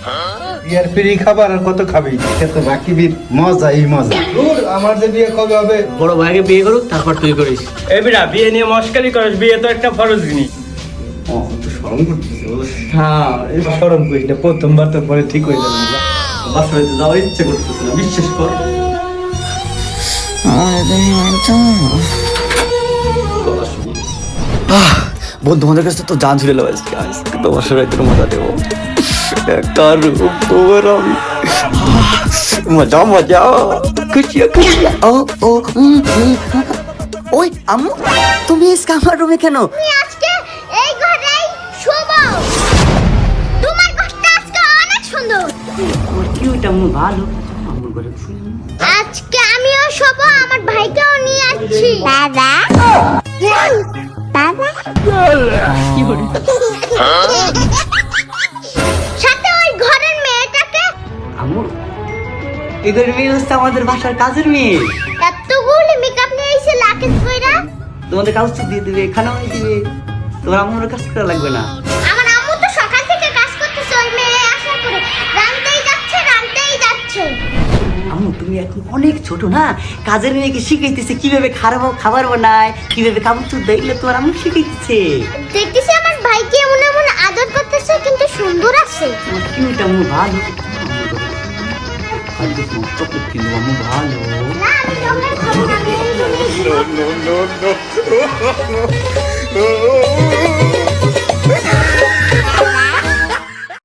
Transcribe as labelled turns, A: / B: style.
A: বিয়ের ফ্রি খাবার আর কত খাবি?
B: তো বাকি বিয়ে মজাই মজা।
A: দূর, আমার যে বিয়ে কবে হবে?
C: বড় ভাইকে বিয়ে করুক তারপর তুই করিস।
D: এই বিরা বিয়ে নিয়ে মস্কারি করিস, বিয়ে তো একটা ফরজ জিনিস।
B: তো শরম করতেছে বলো।
A: হ্যাঁ, এই শরম করিস না, প্রথমবার তো পরে ঠিক হয়ে যাবে।
B: বাসায় যাওয়ার ইচ্ছে করতেছে না, বিশ্বাস কর।
E: বন্ধু আমাদের কাছে তো জান ছিল আজকে তোমার সাথে একটু মজা দেবো একটা রূপের আমি মজা মজা খুশিয়া খুশিয়া ও ও ওই আম্মু তুমি আজকে আমার রুমে কেন?
F: তুমি আজকে এই ঘরেই শোবো। তোমার ঘরটা আজকে অনেক সুন্দর।
E: ওর কি ওইটা আম্মু ভালো আম্মুর ঘরে শুনি
F: আজকে আমিও শোবো, আমার ভাইকেও নিয়ে আসছি। দাদা দাদা সাথে ওই ঘরের মেয়েটাকে।
E: আম্মু এই ঘরের মেয়ে হচ্ছে আমাদের বাসার কাজের মেয়ে।
F: এতগুলি মেকআপ নিয়ে এসে লাকেজ কইরা।
E: তোমাদের কাজ দিয়ে দিবে, খানাও দিবে, তোমার আম্মুর কাজ করা লাগবে না।
F: আমার আম্মু তো সকাল থেকে কাজ করতেছে, ওই মেয়ে আসার পরে রান্তেই যাচ্ছে রান্তেই যাচ্ছে।
E: আম্মু তুমি এখন অনেক ছোট না, কাজের মেয়েকে শিখাইতেছে কিভাবে খাবার বানায়, কিভাবে কাপড় চোপড় দেয়, এগুলো তোমার আম্মু শিখাইতেছে।
F: দেখতেছি আমার ভাইকে এমন এমন আদর করতেছে, কিন্তু সুন্দর আছে।
E: তোমার কি ওইটা আম্মু ভালো আর দেখো চকলেট কিনবো আম্মু ভালো।
F: না আমি চকলেট খাবো না, আমি এই জন্যই
D: No, no, no, no.